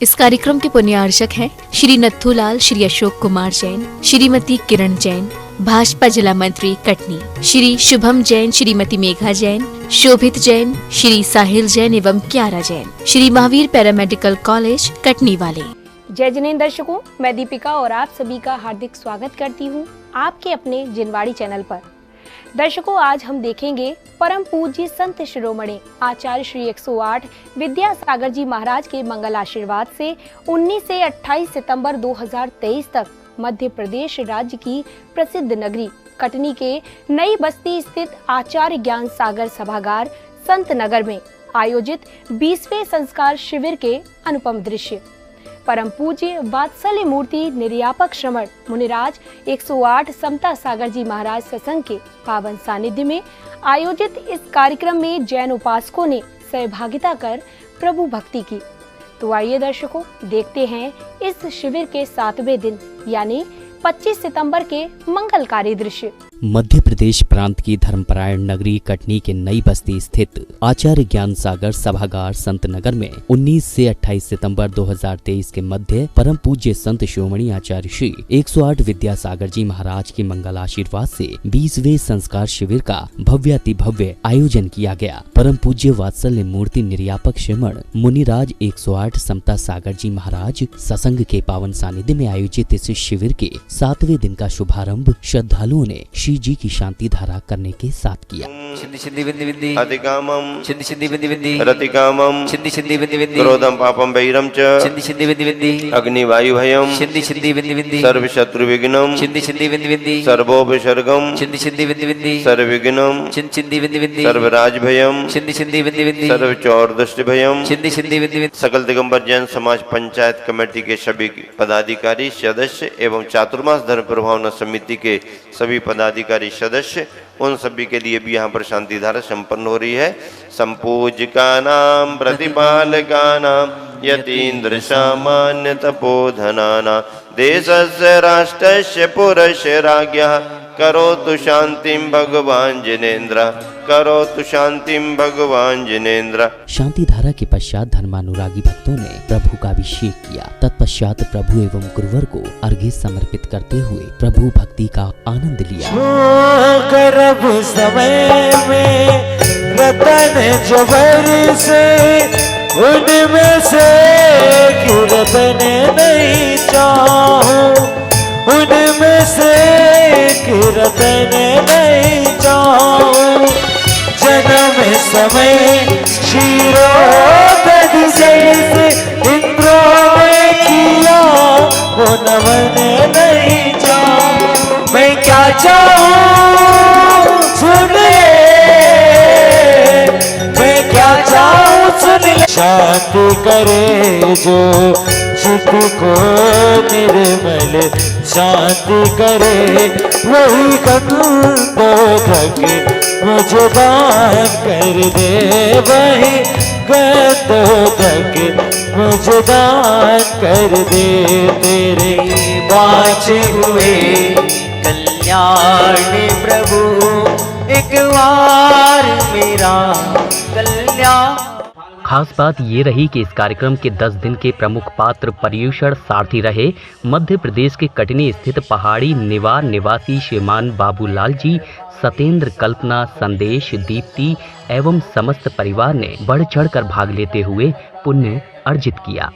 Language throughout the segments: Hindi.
इस कार्यक्रम के पुण्यार्चक हैं श्री नथुलाल, श्री अशोक कुमार जैन, श्रीमती किरण जैन, भाजपा जिला मंत्री कटनी, श्री शुभम जैन, श्रीमती मेघा जैन, शोभित जैन, श्री साहिल जैन एवं क्यारा जैन, श्री महावीर पैरामेडिकल कॉलेज कटनी वाले। जय जिनेंद्र दर्शकों, मैं दीपिका और आप सभी का हार्दिक स्वागत करती हूँ आपके अपने जिनवाड़ी चैनल पर। दर्शकों, आज हम देखेंगे परम पूज्य संत शिरोमणि आचार्य श्री 108 विद्यासागर जी महाराज के मंगल आशीर्वाद से 19 से 28 सितंबर 2023 तक मध्य प्रदेश राज्य की प्रसिद्ध नगरी कटनी के नई बस्ती स्थित आचार्य ज्ञान सागर सभागार संत नगर में आयोजित 20वें संस्कार शिविर के अनुपम दृश्य। परम पूज्य वात्सल्य मूर्ति निर्यापक श्रमण मुनिराज 108 समता सागर जी महाराज सत्संग के पावन सानिध्य में आयोजित इस कार्यक्रम में जैन उपासकों ने सहभागिता कर प्रभु भक्ति की। तो आइए दर्शकों, देखते हैं इस शिविर के 7वें दिन यानी 25 सितंबर के मंगलकारी दृश्य। मध्य प्रदेश प्रांत की धर्मपरायण नगरी कटनी के नई बस्ती स्थित आचार्य ज्ञान सागर सभागार संत नगर में 19 से 28 सितंबर 2023 के मध्य परम पूज्य संत शिरोमणि आचार्य श्री 108 विद्यासागर जी महाराज के मंगल आशीर्वाद से 20वें संस्कार शिविर का भव्याति भव्य आयोजन किया गया। परम पूज्य वात्सल्य मूर्ति निर्यापक श्रमण मुनिराज 108 समता सागर जी महाराज सत्संग के पावन सानिध्य में आयोजित इस शिविर के 7वें दिन का शुभारंभ श्रद्धालुओं ने श्री जी की शांति धारा करने के साथ किया। सिद्धि सिद्धि विद्धि विद्धि अधिकामं सिद्धि सिद्धि विद्धि विद्धि रतिकामं सिद्धि सिद्धि विद्धि विद्धि क्रोधं पापं वैरं च सिद्धि सिद्धि विद्धि विद्धि अग्निवायु भयं सिद्धि सिद्धि विद्धि विद्धि सर्व शत्रु विघ्नं सिद्धि सिद्धि विद्धि विद्धि सर्वोपसर्गं सिद्धि सिद्धि विद्धि विद्धि सर्वविघ्नं सिद्धि विद्धि विद्धि सर्वराज भयं सिद्धि सिद्धि विद्धि विद्धि सर्वचौर दुष्ट भयं सिद्धि सिद्धि विद्धि विद्धि। सकल दिगंबर जैन समाज पंचायत कमेटी के सभी पदाधिकारी सदस्य एवं चातुर्मास धर्म प्रभावना समिति के सभी पदाधिकारी सदस्य, उन सभी के लिए भी यहाँ पर शांति धारा संपन्न हो रही है। संपूज्यका नाम प्रतिपालका नाम यतीन्द्र सामान्य तपोधनाना देशस्य राष्ट्रस्य पुरस्य राज्ञः करोतु शांतिं भगवान जिनेन्द्र, करोतु शांतिं भगवान जिनेन्द्र। शांति धारा के पश्चात धर्मानुरागी भक्तों ने प्रभु का अभिषेक किया। तत्पश्चात प्रभु एवं गुरुवर को अर्घ्य समर्पित करते हुए प्रभु भक्ति का आनंद लिया। गर्भ समय में रतन जबर से उनमें से रतन नहीं चाहूं, उनमें से रतन नहीं चाहूं। जन्म समय क्षीरोदधि जैसे इंद्रों ने किया वो नमन नहीं चाहूं। मैं क्या चाहूं सुन ले, मैं क्या चाहूं सुन ले। शांति करे जो चित्त को निर्मल, शांति करे वही कंदोधक मुझे दान कर दे, वही कंदोधक मुझे दान कर दे। तेरे बाँचे हुए कल्याण प्रभु एक बार मेरा कल्याण। खास बात ये रही कि इस कार्यक्रम के 10 दिन के प्रमुख पात्र पर्यूषण सारथी रहे मध्य प्रदेश के कटनी स्थित पहाड़ी निवार निवासी श्रीमान बाबूलाल जी। सतेंद्र, कल्पना, संदेश, दीप्ति एवं समस्त परिवार ने बढ़ चढ़कर भाग लेते हुए पुण्य अर्जित किया।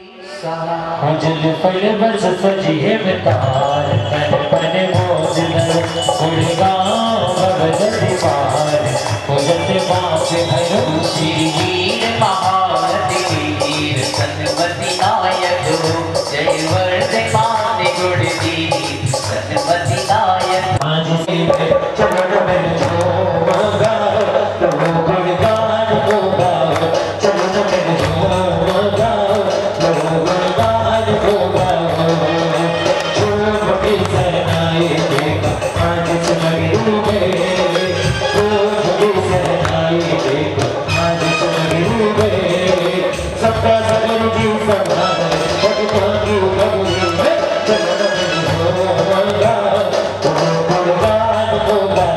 Oh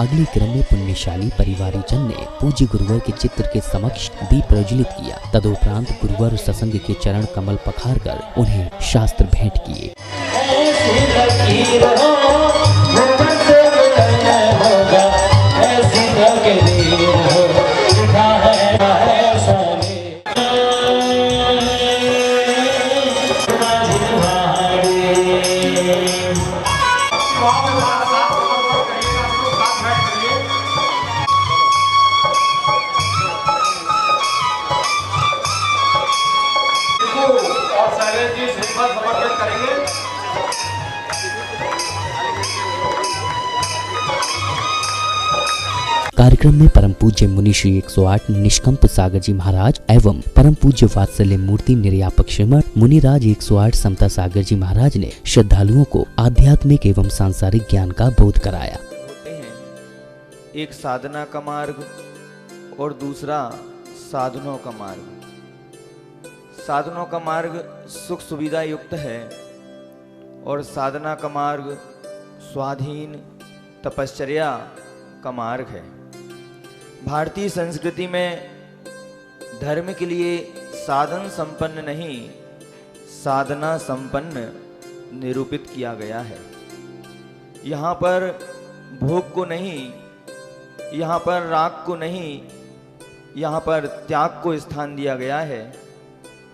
अगले क्रम में पुण्यशाली परिवारीजन ने पूज्य गुरुवर के चित्र के समक्ष दीप प्रज्वलित किया। तदुपरांत गुरुवर सत्संग के चरण कमल पखार कर उन्हें शास्त्र भेंट किए। कार्यक्रम में परम पूज्य मुनि श्री 108 निष्कंप सागर जी महाराज एवं परम पूज्य वात्सल्य मूर्ति निर्यापक श्रीमद मुनिराज 108 समता सागर जी महाराज ने श्रद्धालुओं को आध्यात्मिक एवं सांसारिक ज्ञान का बोध कराया। एक साधना का मार्ग और दूसरा साधनों का मार्ग। साधनों का मार्ग सुख सुविधा युक्त है और साधना का मार्ग स्वाधीन तपश्चर्या का मार्ग है। भारतीय संस्कृति में धर्म के लिए साधन संपन्न नहीं, साधना संपन्न निरूपित किया गया है। यहाँ पर भोग को नहीं, यहाँ पर राग को नहीं, यहाँ पर त्याग को स्थान दिया गया है।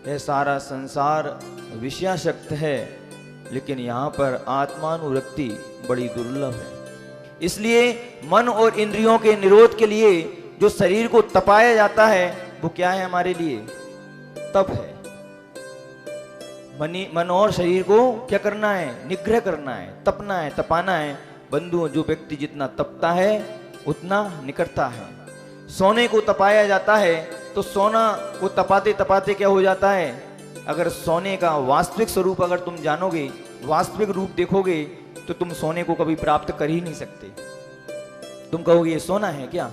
यह सारा संसार विषयाशक्त है, लेकिन यहाँ पर आत्मानुरक्ति बड़ी दुर्लभ है। इसलिए मन और इंद्रियों के निरोध के लिए जो शरीर को तपाया जाता है वो क्या है हमारे लिए? तप है। मन और शरीर को क्या करना है? निग्रह करना है, तपना है, तपाना है। बंधुओं, जो व्यक्ति जितना तपता है उतना निकटता है। सोने को तपाया जाता है तो सोना को तपाते तपाते क्या हो जाता है? अगर सोने का वास्तविक स्वरूप अगर तुम जानोगे, वास्तविक रूप देखोगे, तो तुम सोने को कभी प्राप्त कर ही नहीं सकते। तुम कहोगे ये सोना है क्या,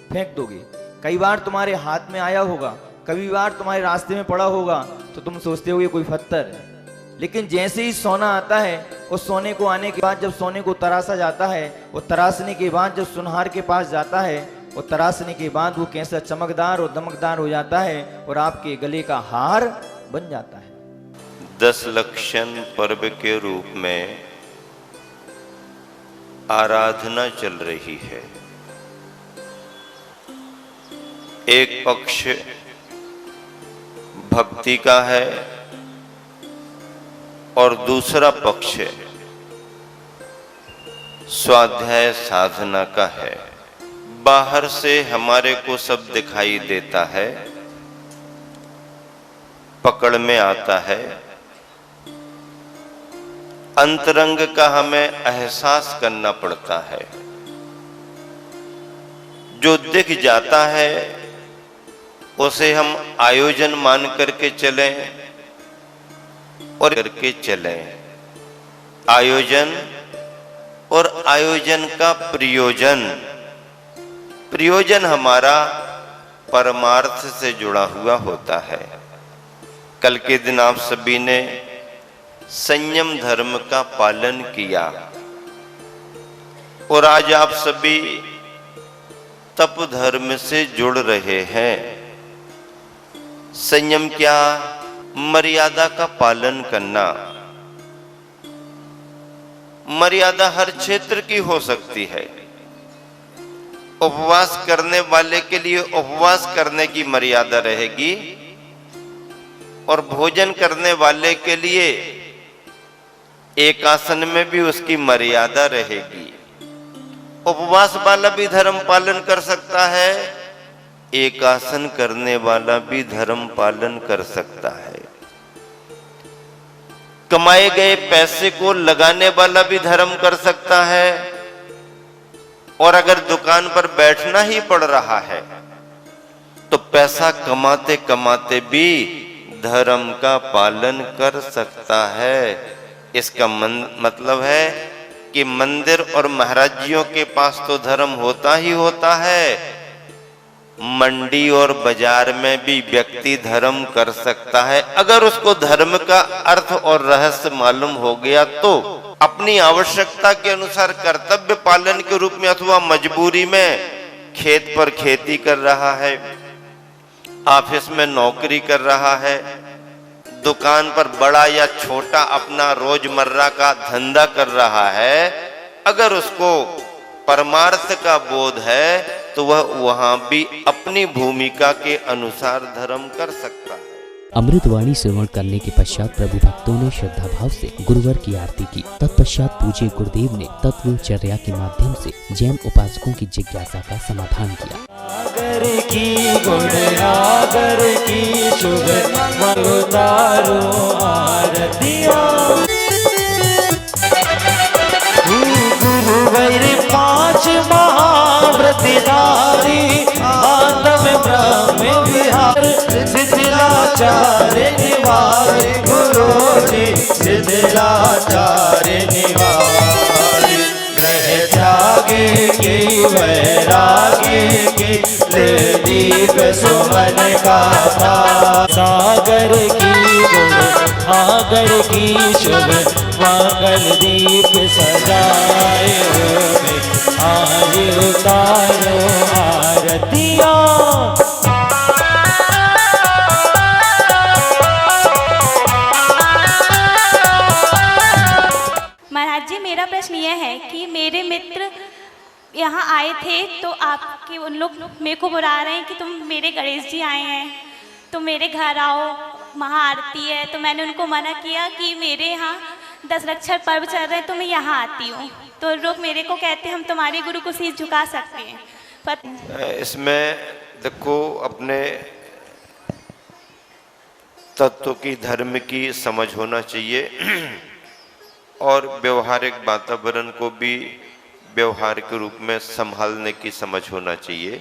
फेंक दोगे। कई बार तुम्हारे हाथ में आया होगा, कई बार तुम्हारे रास्ते में पड़ा होगा, तो तुम सोचते होगे कोई पत्थर है। लेकिन जैसे ही सोना आता है, उस सोने को आने के बाद जब सोने को तराशा जाता है, वो तराशने के बाद जब सुनहार के पास जाता है, वो तराशने के बाद वो कैसा चमकदार और दमकदार हो जाता है और आपके गले का हार बन जाता है। 10 लक्षण पर्व के रूप में आराधना चल रही है। एक पक्ष भक्ति का है और दूसरा पक्ष स्वाध्याय साधना का है। बाहर से हमारे को सब दिखाई देता है, पकड़ में आता है। अंतरंग का हमें एहसास करना पड़ता है। जो दिख जाता है उसे हम आयोजन मान करके चलें और करके चलें। आयोजन और आयोजन का प्रयोजन, प्रयोजन हमारा परमार्थ से जुड़ा हुआ होता है। कल के दिन आप सभी ने संयम धर्म का पालन किया और आज आप सभी तप धर्म से जुड़ रहे हैं। संयम क्या? मर्यादा का पालन करना। मर्यादा हर क्षेत्र की हो सकती है। उपवास करने वाले के लिए उपवास करने की मर्यादा रहेगी और भोजन करने वाले के लिए एक आसन में भी उसकी मर्यादा रहेगी। उपवास वाला भी धर्म पालन कर सकता है, एक आसन करने वाला भी धर्म पालन कर सकता है। कमाए गए पैसे को लगाने वाला भी धर्म कर सकता है और अगर दुकान पर बैठना ही पड़ रहा है तो पैसा कमाते कमाते भी धर्म का पालन कर सकता है। इसका मतलब है कि मंदिर और महाराजियों के पास तो धर्म होता ही होता है, मंडी और बाजार में भी व्यक्ति धर्म कर सकता है अगर उसको धर्म का अर्थ और रहस्य मालूम हो गया तो। अपनी आवश्यकता के अनुसार कर्तव्य पालन के रूप में अथवा मजबूरी में खेत पर खेती कर रहा है, ऑफिस में नौकरी कर रहा है, दुकान पर बड़ा या छोटा अपना रोजमर्रा का धंधा कर रहा है, अगर उसको परमार्थ का बोध है तो वह वहां भी अपनी भूमिका के अनुसार धर्म कर सकता है। अमृतवाणी श्रवण करने के पश्चात प्रभु भक्तों ने श्रद्धा भाव से गुरुवर की आरती की। तत्पश्चात पूज्य गुरुदेव ने तत्वचर्या के माध्यम से जैन उपासकों की जिज्ञासा का समाधान किया। आगर की गुण आगर की शुभ उतारो आरतियाँ। गुरुवर पांच महाव्रतधारी आत्म ब्रह्म विहार शिथिलाचार्य निवार गुरु जी शिथिलाचार्य निवार। ग्रह त्यागे के वैरागी के ले दीप सुमन का सागर की गुण आगर की शुभ मंगल दीप सजाए हुए आए उतारो आरतियाँ। महाराज जी, मेरा प्रश्न यह है कि मेरे मित्र यहाँ आए थे तो आपके उन लोग मेरे को बुला रहे हैं कि तुम मेरे गणेश जी आए हैं तो मेरे घर आओ, महाआरती है। तो मैंने उनको मना किया कि मेरे यहाँ 10 रक्षर पर्व चल रहे हैं तो मैं यहाँ आती हूँ। तो लोग मेरे को कहते हैं हम तुम्हारे गुरु को शीश झुका सकते हैं। पर इसमें देखो, अपने तत्व की धर्म की समझ होना चाहिए और व्यवहारिक वातावरण को भी व्यवहार के रूप में संभालने की समझ होना चाहिए।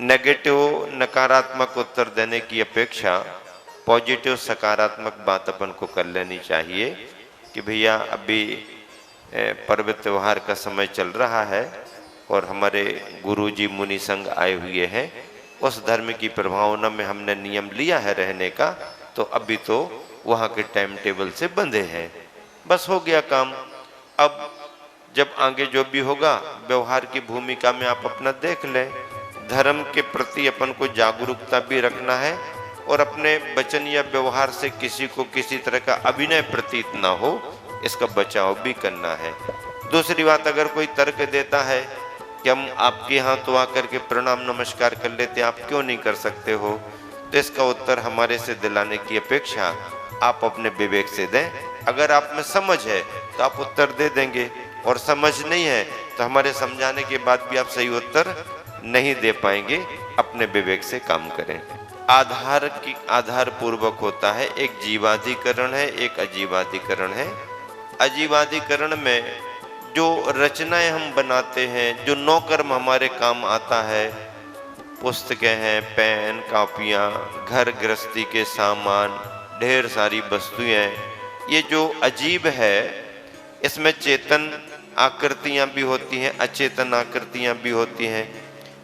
नेगेटिव नकारात्मक उत्तर देने की अपेक्षा पॉजिटिव सकारात्मक बात अपन को कर लेनी चाहिए कि भैया अभी पर्व त्योहार का समय चल रहा है और हमारे गुरुजी मुनि संघ आए हुए हैं, उस धर्म की प्रभावना में हमने नियम लिया है रहने का, तो अभी तो वहाँ के टाइम टेबल से बंधे हैं, बस हो गया काम। अब जब आगे जो भी होगा व्यवहार की भूमिका में आप अपना देख लें। धर्म के प्रति अपन को जागरूकता भी रखना है और अपने वचन या व्यवहार से किसी को किसी तरह का अभिनय प्रतीत ना हो, इसका बचाव भी करना है। दूसरी बात, अगर कोई तर्क देता है कि हम आपके यहाँ तो आकर के प्रणाम नमस्कार कर लेते, आप क्यों नहीं कर सकते हो, तो इसका उत्तर हमारे से दिलाने की अपेक्षा आप अपने विवेक से दें। अगर आप में समझ है तो आप उत्तर दे देंगे और समझ नहीं है तो हमारे समझाने के बाद भी आप सही उत्तर नहीं दे पाएंगे। अपने विवेक से काम करें। आधार पूर्वक होता है, एक जीवाधिकरण है, एक अजीवाधिकरण है। अजीवाधिकरण में जो रचनाएं हम बनाते हैं, जो नौकर्म हमारे काम आता है, पुस्तकें हैं, पेन, कापियाँ, घर गृहस्थी के सामान, ढेर सारी वस्तुएं, ये जो अजीब है इसमें चेतन आकृतियां भी होती हैं, अचेतन आकृतियां भी होती हैं।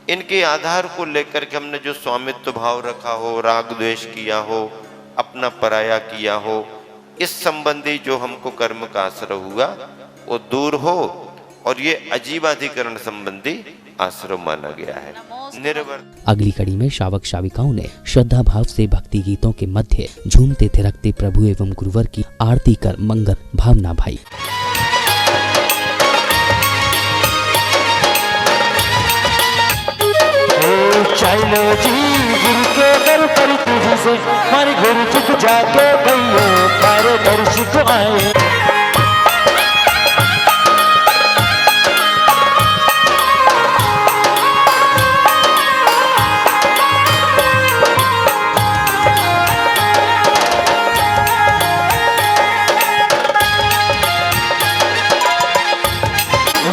इनके आधार को लेकर के हमने जो स्वामित्व भाव रखा हो, राग द्वेष किया हो, अपना पराया किया हो, इस संबंधी जो हमको कर्म का आश्रय हुआ वो दूर हो और ये अजीवाधिकरण संबंधी आश्रय माना गया है। निर्वर्त अगली कड़ी में श्रावक श्राविकाओं ने श्रद्धा भाव से भक्ति गीतों के मध्य झूमते थिरकते प्रभु एवं गुरुवर की आरती कर मंगल भावना भाई। चलो जी गुरु के दर पर तुझे से हमारे गुरु चुप जाके गयो पर दर्शित आए।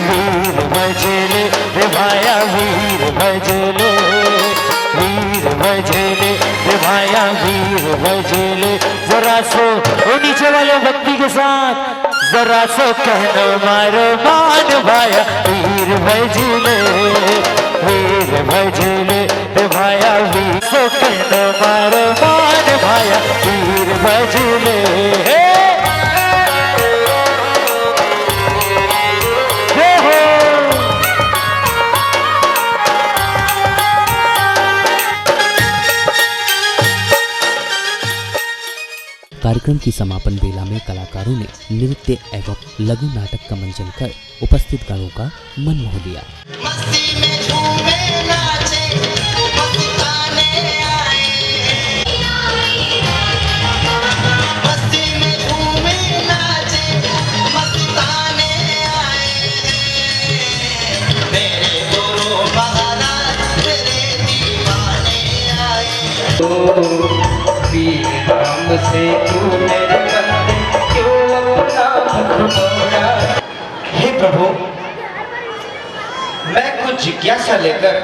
वीर भजले रे भाया वीर भजले, वीर भजले रे भाया वीर भजले। जरा सो वो नीचे वाले भक्ति के साथ जरा सो कहना मारो मान भाया वीर भजले, वीर भजले रे भाया वीर सो कहना मारो मान भाया वीर भजले। कार्यक्रम की समापन बेला में कलाकारों ने नृत्य एवं लघु नाटक का मंचन कर उपस्थित गणों का मन मोह लिया। हे प्रभु, मैं कुछ जिज्ञासा लेकर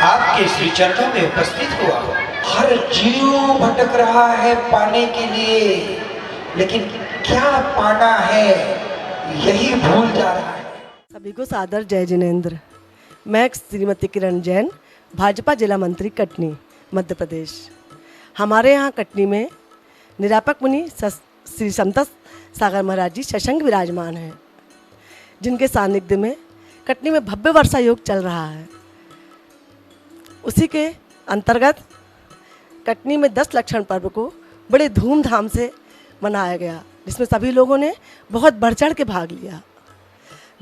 आपके श्री चरणों में उपस्थित हुआ। हर जीव भटक रहा है पाने के लिए, लेकिन क्या पाना है यही भूल जा रहा है। सभी को सादर जय जिनेंद्र। मैं श्रीमती किरण जैन, भाजपा जिला मंत्री कटनी, मध्य प्रदेश। हमारे यहाँ कटनी में निरापक मुनि श्री समता सागर महाराज जी सशंग विराजमान हैं, जिनके सानिध्य में कटनी में भव्य वर्षा योग चल रहा है। उसी के अंतर्गत कटनी में 10 लक्षण पर्व को बड़े धूमधाम से मनाया गया, जिसमें सभी लोगों ने बहुत बढ़ चढ़ के भाग लिया।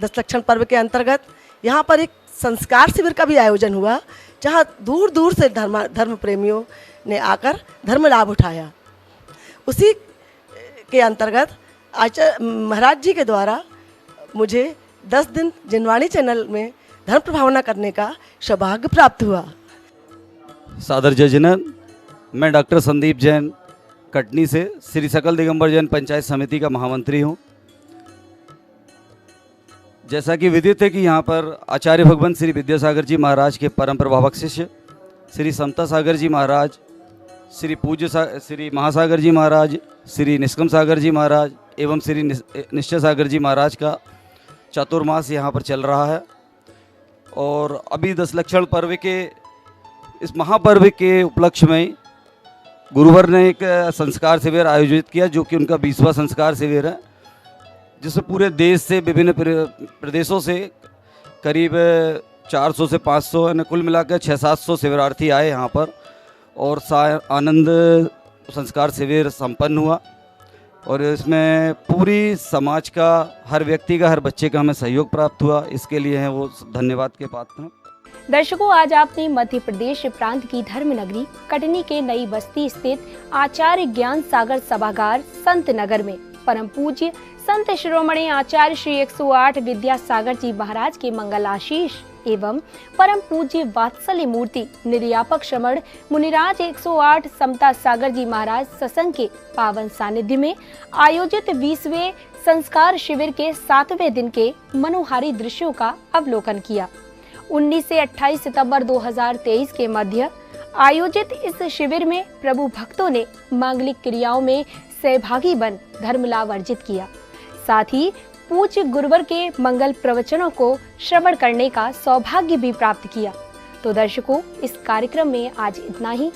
10 लक्षण पर्व के अंतर्गत यहाँ पर एक संस्कार शिविर का भी आयोजन हुआ, जहाँ दूर दूर से धर्म प्रेमियों ने आकर धर्म लाभ उठाया। उसी के अंतर्गत आचार्य महाराज जी के द्वारा मुझे 10 दिन जिनवाणी चैनल में धर्म प्रभावना करने का सौभाग्य प्राप्त हुआ। सादर जय जिनेंद्र। मैं डॉक्टर संदीप जैन कटनी से श्री सकल दिगंबर जैन पंचायत समिति का महामंत्री हूँ। जैसा कि विदित है कि यहाँ पर आचार्य भगवंत श्री विद्यासागर जी महाराज के परम प्रभावक शिष्य श्री समता सागर जी महाराज, श्री पूज्य श्री महासागर जी महाराज, श्री निष्कम सागर जी महाराज एवं श्री निश्चय सागर जी महाराज का चातुर्मास यहाँ पर चल रहा है। और अभी 10 लक्षण पर्व के इस महापर्व के उपलक्ष्य में गुरुवर ने एक संस्कार शिविर आयोजित किया, जो कि उनका 20वां संस्कार शिविर है, जिसमें पूरे देश से विभिन्न प्रदेशों से करीब 400 से 500 यानी कुल मिलाकर 600-700 शिविरार्थी आए यहाँ पर और आनंद संस्कार शिविर संपन्न हुआ। और इसमें पूरी समाज का, हर व्यक्ति का, हर बच्चे का हमें सहयोग प्राप्त हुआ। इसके लिए हैं वो धन्यवाद के पात्र हैं। दर्शकों, आज आपने मध्य प्रदेश प्रांत की धर्म नगरी कटनी के नई बस्ती स्थित आचार्य ज्ञान सागर सभागार संत नगर में परम पूज्य संत शिरोमणि आचार्य श्री 108 विद्यासागर जी महाराज के मंगल आशीष एवं परम पूज्य वात्सल्य मूर्ति निर्यापक श्रमण मुनिराज 108 समता सागर जी महाराज सत्संग के पावन सानिध्य में आयोजित 20वें संस्कार शिविर के 7वें दिन के मनोहारी दृश्यों का अवलोकन किया। 19 से 28 सितंबर 2023 के मध्य आयोजित इस शिविर में प्रभु भक्तों ने मांगलिक क्रियाओं में सहभागी बन धर्म लाभ अर्जित किया। साथ ही पूज्य गुरुवर के मंगल प्रवचनों को श्रवण करने का सौभाग्य भी प्राप्त किया। तो दर्शकों, इस कार्यक्रम में आज इतना ही।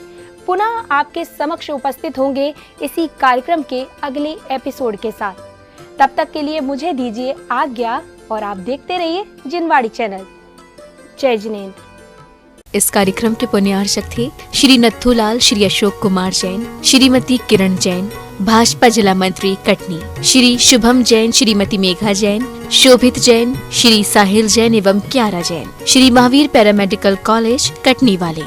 पुनः आपके समक्ष उपस्थित होंगे इसी कार्यक्रम के अगले एपिसोड के साथ। तब तक के लिए मुझे दीजिए आज्ञा और आप देखते रहिए जिनवाड़ी चैनल। जय जिनेंद्र। इस कार्यक्रम के पुण्यार्चक थे श्री नथुलाल, श्री अशोक कुमार जैन, श्रीमती किरण जैन, भाजपा जिला मंत्री कटनी, श्री शुभम जैन, श्रीमती मेघा जैन, शोभित जैन, श्री साहिल जैन एवं क्यारा जैन, श्री महावीर पैरामेडिकल कॉलेज कटनी वाले।